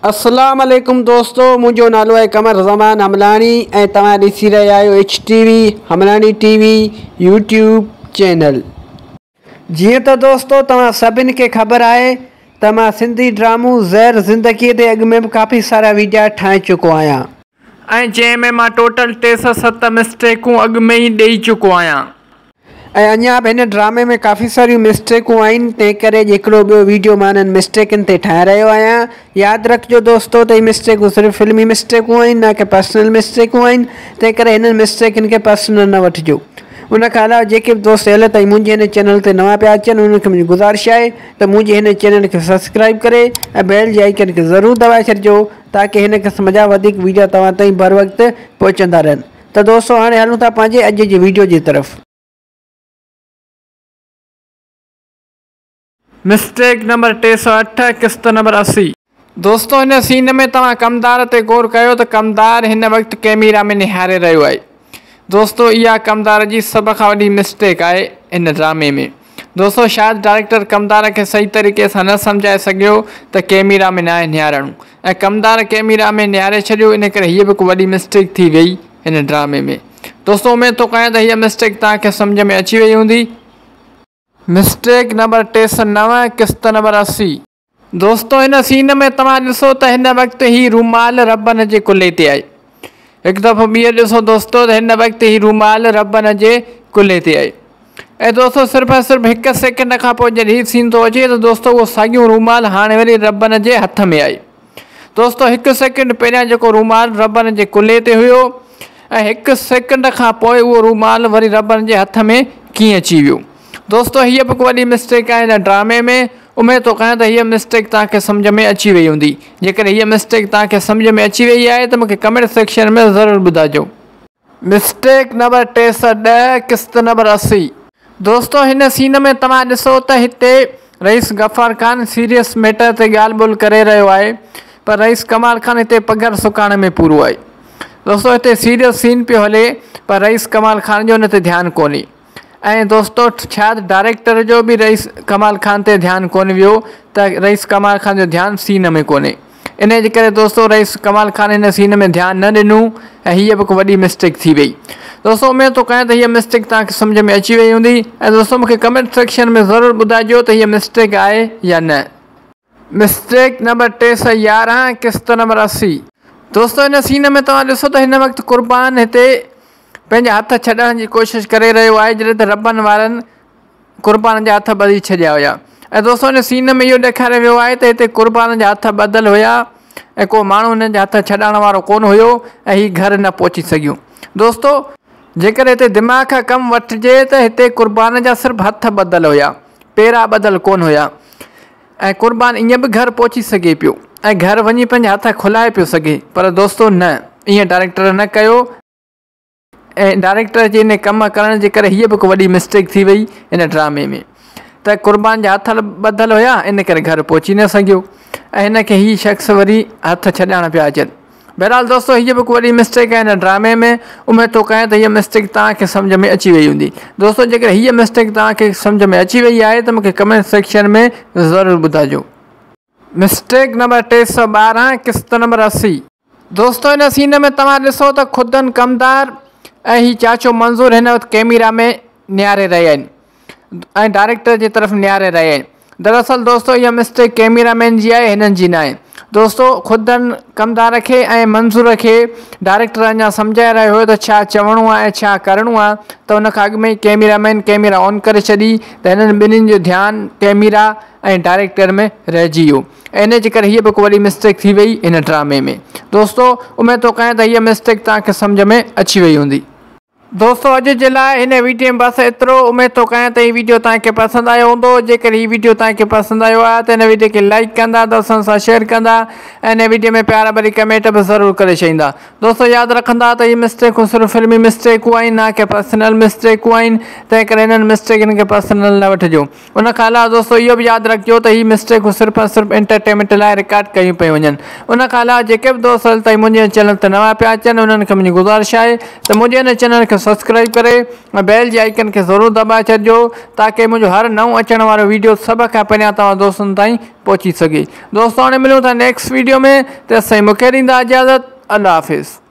अस्सलाम वालेकुम दोस्तों, मुझो नालो है कमर ज़मान हमलानी ऐं तव्हां ॾिसी रहिया आहियो HTV हमलानी TV यूट्यूब चैनल। जिअं त दोस्तों तव्हां सभिनि खे ख़बर आहे त मां सिंधी ड्रामो ज़हर ज़िंदगीअ ते अॻु में बि काफ़ी सारा वीडियो ठाहे चुको आहियां ऐं जंहिंमें मां टोटल 307 मिस्टेकूं अॻु में ई ॾेई चुको आहियां ऐं अञा बि हिन ड्रामे में काफ़ी सारियूं मिस्टेकूं आहिनि। तंहिं करे हिकिड़ो ॿियो वीडियो मां हिननि मिस्टेकनि ते ठाहे रहियो आहियां। यादि रखिजो दोस्तों त हीअ मिस्टेकूं सिर्फ़ु फिल्मी मिस्टेकूं आहिनि, न कि पर्सनल मिस्टेकूं आहिनि। तंहिं करे हिननि मिस्टेकनि खे पर्सनल न वठिजो। उन खां अलावा जेके बि दोस्त हाल ताईं मुंहिंजे हिन चैनल ते नवां पिया अचनि उन्हनि खे मुंहिंजी गुज़ारिश आहे त मुंहिंजे हिन चैनल खे सब्सक्राइब करे ऐं बेल जे आइकन खे ज़रूरु दॿाए छॾिजो ताकी हिन क़िस्म जा वधीक वीडियो तव्हां ताईं बर वक़्तु पहुचंदा रहनि। त दोस्तों हाणे हलूं था पंहिंजे अॼु जी वीडियो जी तरफ़। मिस्टेक नंबर 308 किस्त नंबर 80। दोस्तों हिन सीन में तव्हां कमदार ते गौर कयो त कमदार हिन वक़्तु कैमरा में निहारे रहियो आहे। दोस्तों इहा कमदार जी सभ खां वॾी मिस्टेक आहे इन ड्रामे में। दोस्तों शायदि डायरेक्टर कमदार खे सही तरीक़े सां न सम्झाए सघियो त कैमरा में न आहे निहारणु ऐं कमदार कैमरा में निहारे छॾियो। इन करे हीअ बि हिकु वॾी मिस्टेक थी वई हिन ड्रामे में। दोस्तों उमेद थो कयां त हीअ मिस्टेक तव्हांखे सम्झ में अची वई हूंदी। मिस्टेक नंबर 309 किस्त नंबर 80। दोस्तों हिन सीन में तव्हां ॾिसो त हिन वक़्तु ही रूमाल रबन जे कुल्हे ते आहे। हिकु दफ़ो ॿीहर ॾिसो दोस्तों त हिन वक़्तु ही रूमाल रबन जे कुल्हे ते आहे ऐं दोस्तों सिर्फ़ु ऐं सिर्फ़ु हिकु सेकेंड खां पोइ जॾहिं हीउ सीन थो अचे त दोस्तों उहो साॻियो रूमाल हाणे वरी रबन जे हथ में आहे। दोस्तों हिकु सेकेंड पहिरियां जेको रूमाल रबन जे कुल्हे ते हुयो ऐं हिकु सेकेंड खां पोइ उहो रूमाल वरी रबन जे हथ में कीअं अची वियो। दोस्तों हीअ बि हिकु वॾी मिस्टेक आहे हिन ड्रामे में। उमेद थो कयां त हीअ मिस्टेक तव्हांखे सम्झ में अची वई हूंदी। जेकर हीअ मिस्टेक तव्हांखे सम्झ में अची वई आहे त मूंखे कमेंट सेक्शन में ज़रूरु ॿुधाइजो। मिस्टेक नंबर 310 किस्त नंबर 80। दोस्तों हिन सीन में तव्हां ॾिसो त हिते rice Ghaffar Khan serious matter ते ॻाल्हि ॿोल करे रहियो आहे, पर रईस कमाल ख़ान हिते पघर सुकाइण में पूरो आहे। दोस्तों हिते सीरियस सीन पियो हले पर रईस कमाल ख़ान जो हिन ते ध्यानु कोन्हे ऐं दोस्तों शायदि डायरेक्टर जो बि रईस कमाल ख़ान ते ध्यानु कोन वियो त रईस कमाल ख़ान जो ध्यानु सीन में कोन्हे। इन जे करे दोस्तों रईस कमाल ख़ान हिन सीन में ध्यानु न ॾिनो ऐं हीअ बि हिकु वॾी मिस्टेक थी वई। दोस्तों उमेद थो कयां त हीअ मिस्टेक तव्हांखे सम्झ में अची वई हूंदी ऐं दोस्तों मूंखे कमेंट सेक्शन में ज़रूरु ॿुधाइजो त हीअ मिस्टेक आहे या न। मिस्टेक नंबर 311 किस्त नंबर 80। दोस्तों हिन सीन में तव्हां ॾिसो त हिन वक़्तु क़ुर्बान हिते पंहिंजा हथ छॾण जी कोशिशि करे रहियो आहे जॾहिं त रबन वारनि क़ुर्बान जा हथ ॿधी छॾिया हुया ऐं दोस्तों हिन सीन में इहो ॾेखारियो वियो आहे त हिते क़ुर्बान जा हथ ॿधल हुया ऐं को माण्हू हिननि जा हथ छॾण वारो कोन हुयो ऐं हीअ घर न पहुची सघियो। दोस्तों जेकर हिते दिमाग़ खां कमु वठिजे त हिते क़ुर्बान जा सिर्फ़ु हथ ॿधल हुया, पेरा ॿधल कोन हुया ऐं क़ुर्बान ईअं बि घर पहुची सघे पियो ऐं घर वञी पंहिंजा हथ खुलाए पियो सघे। पर दोस्तों न, ईअं डायरेक्टर न कयो ऐं डायरेक्टर जे इन कमु करण जे करे हीअ बि हिकु वॾी मिस्टेक थी वई इन ड्रामे में त क़ुर्बान जा हथ ॿधल हुया इन करे घर पहुची न सघियो ऐं हिन खे हीअ शख़्स वरी हथ छॾाइण पिया अचनि। बहरहाल दोस्तों हीअ बि हिकु वॾी मिस्टेक आहे हिन ड्रामे में। उमेद थो कयां त हीअ मिस्टेक तव्हांखे सम्झ में अची वई हूंदी। दोस्तों जेकर हीअ मिस्टेक तव्हांखे सम्झ में अची वई आहे त मूंखे कमेंट सेक्शन में ज़रूरु ॿुधाइजो। मिस्टेक नंबर 312 किस्त नंबर 80। दोस्तों हिन सीन में तव्हां ॾिसो त ख़ुदनि कमदार ऐं हीउ चाचो मंज़ूर हिन वक़्तु कैमरा में निहारे रहिया आहिनि ऐं डायरेक्टर जी तरफ़ निहारे रहिया आहिनि। दरअसल दोस्तों इहा मिस्टेक कैमरामैन जी आहे, हिननि जी न आहे। दोस्तों ख़ुदनि कमदार खे ऐं मंज़ूर खे डायरेक्टर अञा सम्झाए रहियो हुयो त छा चवणो आहे ऐं छा करिणो आहे त उन खां अॻु में ई कैमरामैन कैमरा ऑन करे छॾी त हिननि ॿिन्हिनि जो ध्यानु कैमरा ऐं डायरेक्टर में रहिजी वियो ऐं इन जे करे हीअ बि हिकु वॾी मिस्टेक थी वई इन ड्रामे में। दोस्तों उमेद थो कयां त हीअ मिस्टेक तव्हांखे सम्झ में अची वई हूंदी। दोस्तों अॼु जे लाइ हिन वीडियो में बस एतिरो। उमेद थो कयां त हीअ वीडियो तव्हांखे पसंदि आयो हूंदो। जेकर हीअ वीडियो तव्हांखे पसंदि आयो आहे त हिन वीडियो खे लाइक कंदा, दोस्तनि सां शेयर कंदा ऐं हिन वीडियो में प्यार भरी कमेंट बि ज़रूरु करे छॾींदा। दोस्तों यादि रखंदा त हीअ मिस्टेकूं सिर्फ़ु फिल्मी मिस्टेकूं आहिनि, न कि पर्सनल मिस्टेकूं आहिनि। तंहिं करे हिननि मिस्टेकनि खे पर्सनल न वठिजो। उन खां अलावा दोस्तों इहो बि यादि रखिजो त हीअ मिस्टेकूं सिर्फ़ु ऐं सिर्फ़ु एंटरटेनमेंट लाइ रिकॉर्ड कयूं पियूं वञनि। उन खां अलावा जेके बि दोस्त हाल ताईं मुंहिंजे चैनल ते नवां पिया अचनि उन्हनि खे मुंहिंजी गुज़ारिश आहे त मुंहिंजे हिन चैनल खे सब्सक्राइब करे बेल जे आइकन के ज़रूर दबाए छॾिजो ताकि मुझे हर नओं अचण वारो वीडियो सब खां पहिरियां तव्हां दोस्तनि ताईं पहुची सके। दोस्तों हाणे मिलूं था नेक्स्ट वीडियो में, तेसिताईं मूंखे ॾींदा इजाज़त। अल्लाह हाफ़िज़।